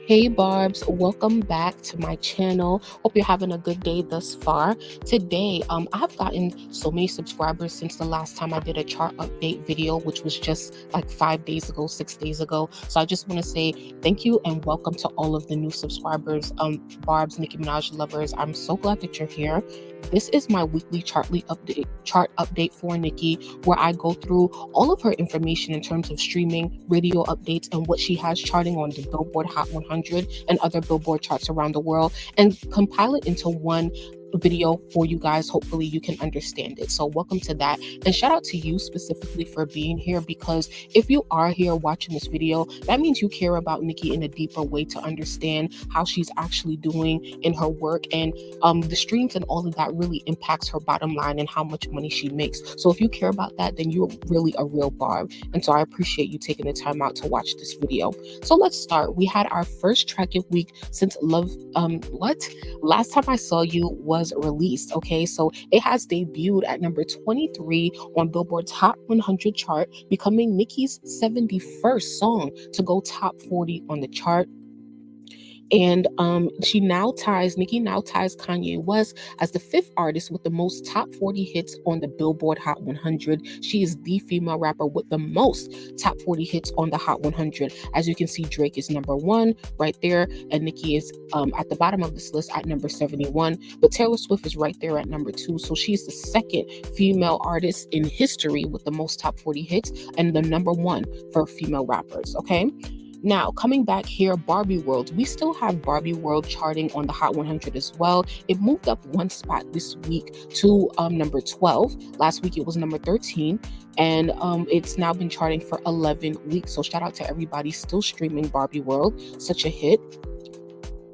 Hey Barbz, welcome back to my channel. Hope you're having a good day thus far. Today, I've gotten so many subscribers since the last time I did a chart update video, which was just like 5 days ago, 6 days ago. So I just want to say thank you and welcome to all of the new subscribers. Barbz, Nicki Minaj lovers, I'm so glad that you're here. This is my weekly chart update for Nicki, where I go through all of her information in terms of streaming, radio updates, and what she has charting on the Billboard Hot 100 and other Billboard charts around the world, and compile it into one video for you guys. Hopefully you can understand it. So welcome to that, and shout out to you specifically for being here, because if you are here watching this video, that means you care about Nicki in a deeper way to understand how she's actually doing in her work, and the streams and all of that really impacts her bottom line and how much money she makes. So if you care about that, then you're really a real Barb, and so I appreciate you taking the time out to watch this video. So let's start. We had our first tracking week since Last Time I Saw You was released. Okay, so it has debuted at number 23 on Billboard's Hot 100 chart, becoming Nicki's 71st song to go top 40 on the chart. And Nicki now ties Kanye West as the 5th artist with the most top 40 hits on the Billboard Hot 100. She is the female rapper with the most top 40 hits on the Hot 100. As you can see, Drake is number 1 right there, and Nicki is at the bottom of this list at number 71. But Taylor Swift is right there at number 2. So she's the 2nd female artist in history with the most top 40 hits, and the number 1 for female rappers. Okay. Now, coming back here, Barbie World. We still have Barbie World charting on the Hot 100 as well. It moved up 1 spot this week to number 12. Last week it was number 13, and it's now been charting for 11 weeks. So shout out to everybody still streaming Barbie World. Such a hit.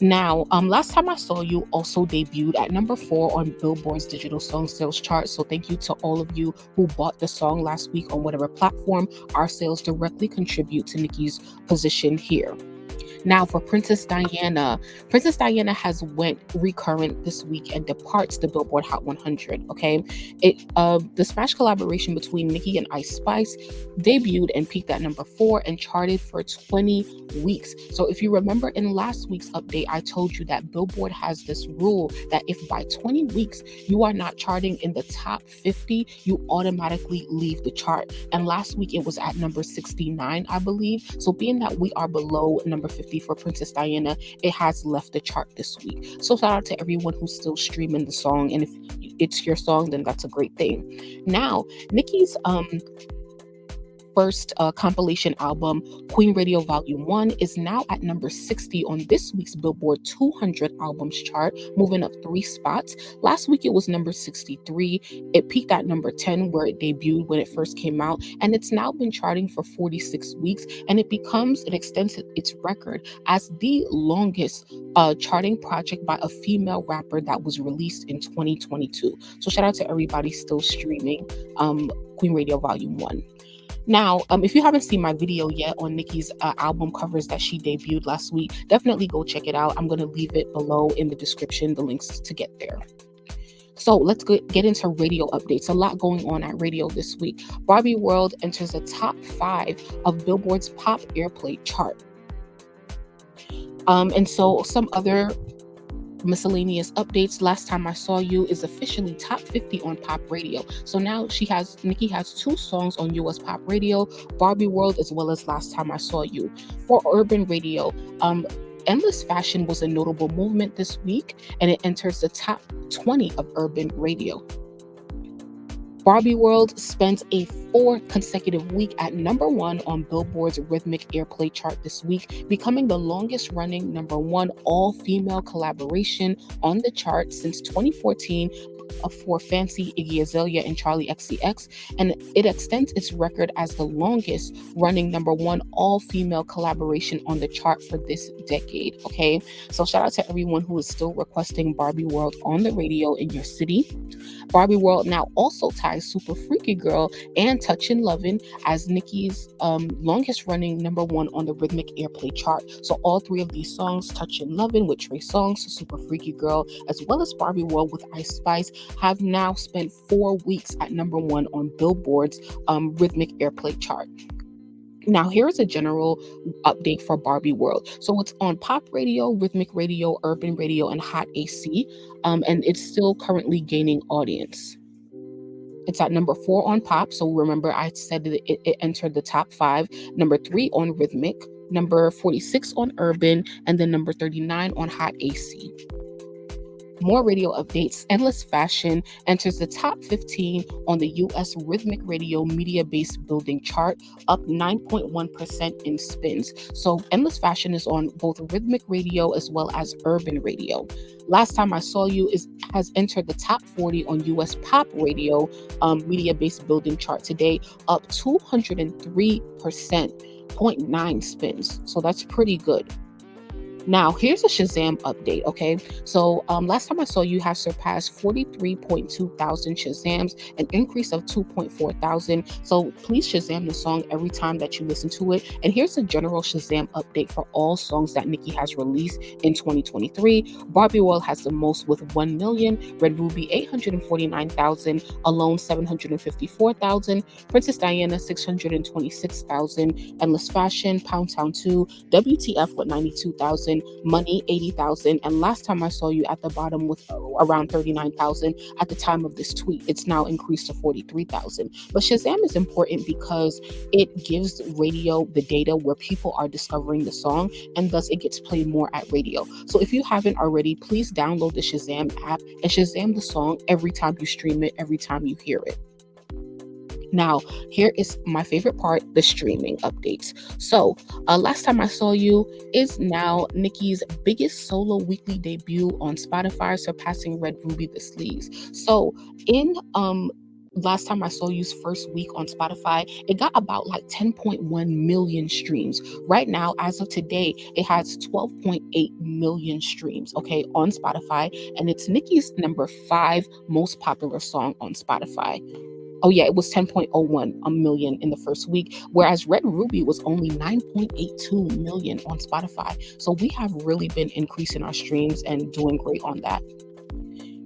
Now, Last Time I Saw You also debuted at number 4 on Billboard's digital song sales chart. So thank you to all of you who bought the song last week on whatever platform. Our sales directly contribute to Nicki's position here. Now for Princess Diana has went recurrent this week and departs the Billboard Hot 100. Okay, the Smash collaboration between Nicki and Ice Spice debuted and peaked at number 4 and charted for 20 weeks. So if you remember in last week's update, I told you that Billboard has this rule that if by 20 weeks you are not charting in the top 50, you automatically leave the chart. And last week it was at number 69, I believe. So being that we are below number 50 for Princess Diana, it has left the chart this week. So shout out to everyone who's still streaming the song, and if it's your song, then that's a great thing. Now, Nicki's first compilation album, Queen Radio Volume 1, is now at number 60 on this week's Billboard 200 albums chart, moving up 3 spots. Last week it was number 63. It peaked at number 10 where it debuted when it first came out, and it's now been charting for 46 weeks, and it extends its record as the longest charting project by a female rapper that was released in 2022. So shout out to everybody still streaming Queen Radio Volume 1. Now, if you haven't seen my video yet on Nicki's album covers that she debuted last week, definitely go check it out. I'm going to leave it below in the description, the links to get there. So let's get into radio updates. A lot going on at radio this week. Barbie World enters the top 5 of Billboard's pop airplay chart. And so some other miscellaneous updates. Last Time I Saw You is officially top 50 on pop radio. So now Nicki has 2 songs on US pop radio, Barbie World as well as Last Time I Saw You. For urban radio, Endless Fashion was a notable movement this week, and it enters the top 20 of urban radio. Barbie World spent a 4th consecutive week at number 1 on Billboard's rhythmic airplay chart this week, becoming the longest running number 1 all-female collaboration on the chart since 2014 for Fancy, Iggy Azalea, and Charlie XCX, and it extends its record as the longest running number 1 all-female collaboration on the chart for this decade. Okay, so shout out to everyone who is still requesting Barbie World on the radio in your city. Barbie World now also ties Super Freaky Girl and Touchin' Lovin' as Nicki's longest running number 1 on the rhythmic airplay chart. So all 3 of these songs, Touchin' Lovin' with Trey Songz, Super Freaky Girl, as well as Barbie World with Ice Spice, have now spent 4 weeks at number 1 on Billboard's rhythmic airplay chart. Now, here is a general update for Barbie World. So it's on pop radio, rhythmic radio, urban radio, and hot AC, and it's still currently gaining audience. It's at number 4 on pop. So remember, I said that it entered the top 5. Number 3 on rhythmic, number 46 on urban, and then number 39 on hot AC. More radio updates. Endless Fashion enters the top 15 on the US Rhythmic Radio Media Base Building chart, up 9.1% in spins. So Endless Fashion is on both rhythmic radio as well as urban radio. Last Time I Saw You has entered the top 40 on US Pop Radio Media Base Building chart today, up 203%, 0.9 spins. So that's pretty good. Now, here's a Shazam update, okay? So, Last Time I Saw You has surpassed 43.2 thousand Shazams, an increase of 2.4 thousand. So, please Shazam the song every time that you listen to it. And here's a general Shazam update for all songs that Nicki has released in 2023. Barbie World has the most with 1 million, Red Ruby 849,000, Alone 754,000, Princess Diana 626,000, Endless Fashion, Pound Town 2, WTF with 92,000, Money 80,000, and Last Time I Saw You at the bottom with around 39,000 at the time of this tweet. It's now increased to 43,000. But Shazam is important because it gives radio the data where people are discovering the song, and thus it gets played more at radio. So if you haven't already, please download the Shazam app and Shazam the song every time you stream it, every time you hear it. Now, here is my favorite part, the streaming updates. So, Last Time I Saw You is now Nicki's biggest solo weekly debut on Spotify, surpassing Red Ruby the Sleeves. So, in Last Time I Saw You's first week on Spotify, it got about like 10.1 million streams. Right now, as of today, it has 12.8 million streams, okay, on Spotify, and it's Nicki's number 5 most popular song on Spotify. Oh yeah, it was 10.01 million in the first week, whereas Red Ruby was only 9.82 million on Spotify. So we have really been increasing our streams and doing great on that.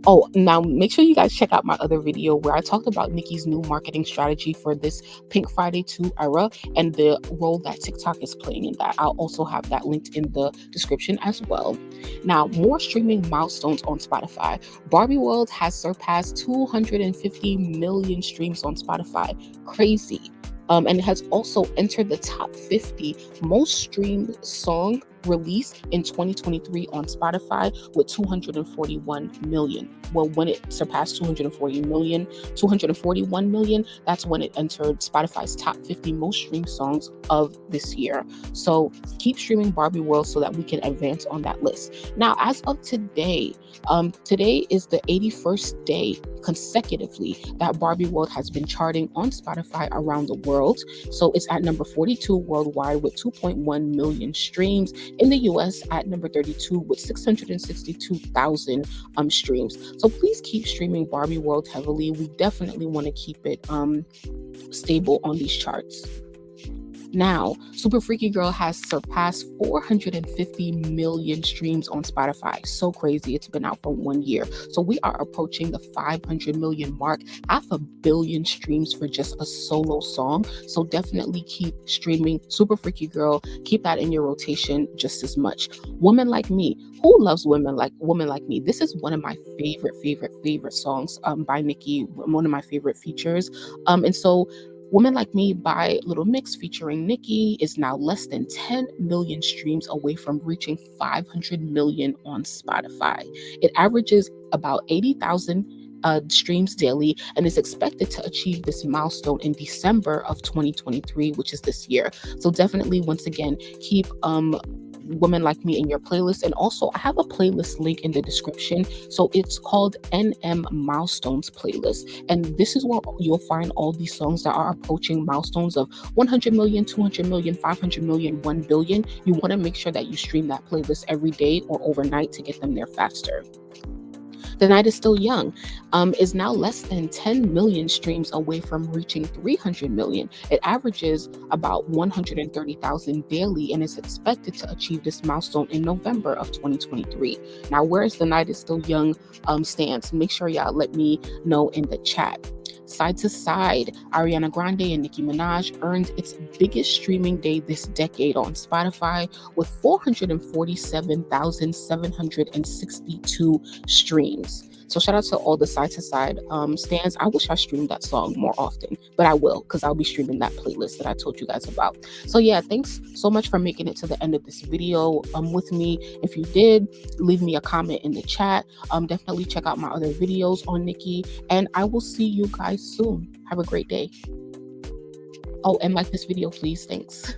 Oh, now make sure you guys check out my other video where I talked about Nicki's new marketing strategy for this Pink Friday 2 era and the role that TikTok is playing in that. I'll also have that linked in the description as well. Now, more streaming milestones on Spotify. Barbie World has surpassed 250 million streams on Spotify. Crazy. And it has also entered the top 50 most streamed song release in 2023 on Spotify with 241 million. Well, when it surpassed 241 million, that's when it entered Spotify's top 50 most streamed songs of this year. So keep streaming Barbie World so that we can advance on that list. Now, as of today, today is the 81st day consecutively that Barbie World has been charting on Spotify around the world. So it's at number 42 worldwide with 2.1 million streams. In the US at number 32 with 662,000 streams. So please keep streaming Barbie World heavily. We definitely want to keep it stable on these charts. Now, Super Freaky Girl has surpassed 450 million streams on Spotify. So crazy. It's been out for 1 year. So we are approaching the 500 million mark, 500 million streams for just a solo song. So definitely keep streaming Super Freaky Girl. Keep that in your rotation just as much. Woman Like Me. Who loves Woman Like Me? This is one of my favorite songs by Nicki. One of my favorite features. And so Woman Like Me by Little Mix featuring Nicki is now less than 10 million streams away from reaching 500 million on Spotify. It averages about 80,000 streams daily and is expected to achieve this milestone in December of 2023, which is this year. So definitely, once again, keep Women Like Me in your playlist. And also, I have a playlist link in the description. So it's called NM Milestones Playlist. And this is where you'll find all these songs that are approaching milestones of 100 million, 200 million, 500 million, 1 billion. You want to make sure that you stream that playlist every day or overnight to get them there faster. The Night Is Still Young is now less than 10 million streams away from reaching 300 million. It averages about 130,000 daily and is expected to achieve this milestone in November of 2023. Now, where is The Night Is Still Young stands? Make sure y'all let me know in the chat. Side to Side, Ariana Grande and Nicki Minaj earned its biggest streaming day this decade on Spotify with 447,762 streams. So shout out to all the Side to Side stands. I wish I streamed that song more often, but I will, because I'll be streaming that playlist that I told you guys about. So yeah, thanks so much for making it to the end of this video with me. If you did, leave me a comment in the chat. Definitely check out my other videos on Nicki, and I will see you guys soon. Have a great day. Oh, and like this video, please. Thanks.